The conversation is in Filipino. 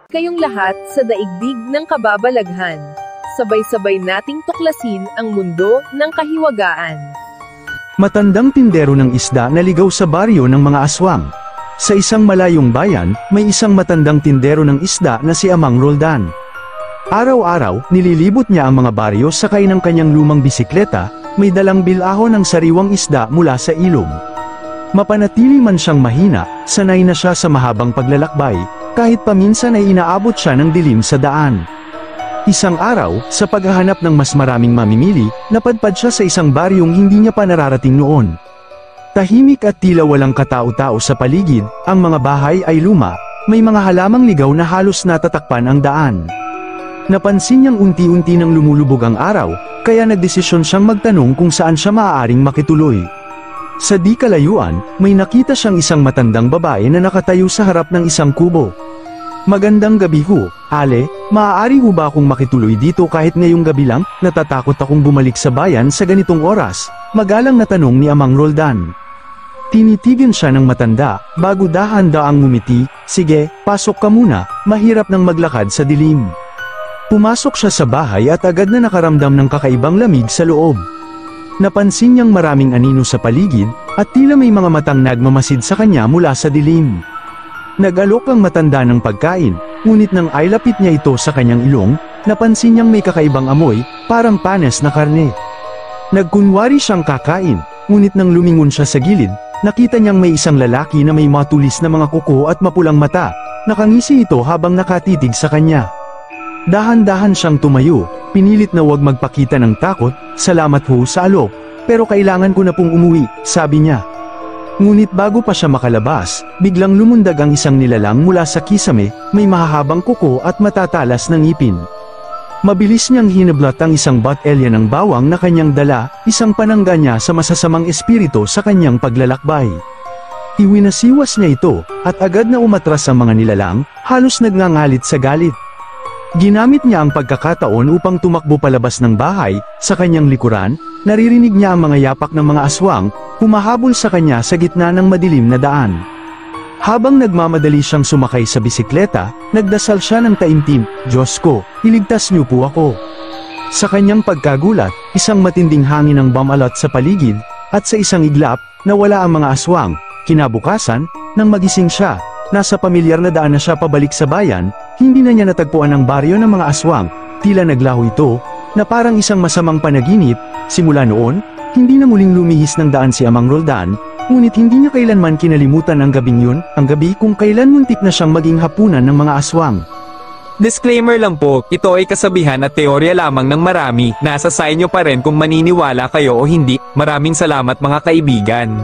kayong lahat sa daigdig ng kababalaghan. Sabay-sabay nating tuklasin ang mundo ng kahiwagaan. Matandang tindero ng isda na ligaw sa baryo ng mga aswang. Sa isang malayong bayan, may isang matandang tindero ng isda na si Amang Roldan. Araw-araw, nililibot niya ang mga baryo sakay ng kanyang lumang bisikleta, may dalang bilahon ng sariwang isda mula sa ilog. Mapanatili man siyang mahina, sanay na siya sa mahabang paglalakbay, kahit paminsan ay inaabot siya ng dilim sa daan. Isang araw, sa paghahanap ng mas maraming mamimili, napadpad siya sa isang baryong hindi niya pa nararating noon. Tahimik at tila walang katao-tao sa paligid, ang mga bahay ay luma, may mga halamang ligaw na halos natatakpan ang daan. Napansin niyang unti-unti nang lumulubog ang araw, kaya nagdesisyon siyang magtanong kung saan siya maaaring makituloy. Sa di kalayuan, may nakita siyang isang matandang babae na nakatayo sa harap ng isang kubo. "Magandang gabi ho, Ale, maaari ho ba akong makituloy dito kahit ngayong gabi lang? Natatakot akong bumalik sa bayan sa ganitong oras," magalang na tanong ni Amang Roldan. Tinitigan siya ng matanda, bago dahan-daang ngumiti, "Sige, pasok ka muna, mahirap nang maglakad sa dilim." Pumasok siya sa bahay at agad na nakaramdam ng kakaibang lamig sa loob. Napansin niyang maraming anino sa paligid, at tila may mga matang nagmamasid sa kanya mula sa dilim. Nag-alok ang matanda ng pagkain, ngunit nang ailapit niya ito sa kanyang ilong, napansin niyang may kakaibang amoy, parang panes na karne. Nagkunwari siyang kakain, ngunit nang lumingon siya sa gilid, nakita niyang may isang lalaki na may matulis na mga kuko at mapulang mata. Nakangisi ito habang nakatitig sa kanya. Dahan-dahan siyang tumayo, pinilit na huwag magpakita ng takot. "Salamat ho sa alok, pero kailangan ko na pong umuwi," sabi niya. Ngunit bago pa siya makalabas, biglang lumundag ang isang nilalang mula sa kisame, may mahahabang kuko at matatalas na ngipin. Mabilis niyang hinablat ang isang botelya ng bawang na kanyang dala, isang panangga niya sa masasamang espiritu sa kanyang paglalakbay. Iwinasiwas niya ito, at agad na umatras ang mga nilalang, halos nagngangalit sa galit. Ginamit niya ang pagkakataon upang tumakbo palabas ng bahay. Sa kanyang likuran, naririnig niya ang mga yapak ng mga aswang, humahabol sa kanya sa gitna ng madilim na daan. Habang nagmamadali siyang sumakay sa bisikleta, nagdasal siya ng taimtim, "Diyos ko, iligtas niyo po ako." Sa kanyang pagkagulat, isang matinding hangin ang bumalot sa paligid, at sa isang iglap, nawala ang mga aswang. Kinabukasan, nang magising siya, nasa pamilyar na daan na siya pabalik sa bayan. Hindi na niya natagpuan ang baryo ng mga aswang, tila naglaho ito, na parang isang masamang panaginip. Simula noon, hindi na muling lumihis ng daan si Amang Roldan, ngunit hindi niya kailanman kinalimutan ang gabing yun, ang gabi kung kailan muntik na siyang maging hapunan ng mga aswang. Disclaimer lang po, ito ay kasabihan at teorya lamang ng marami, nasa sa inyo pa rin kung maniniwala kayo o hindi. Maraming salamat mga kaibigan.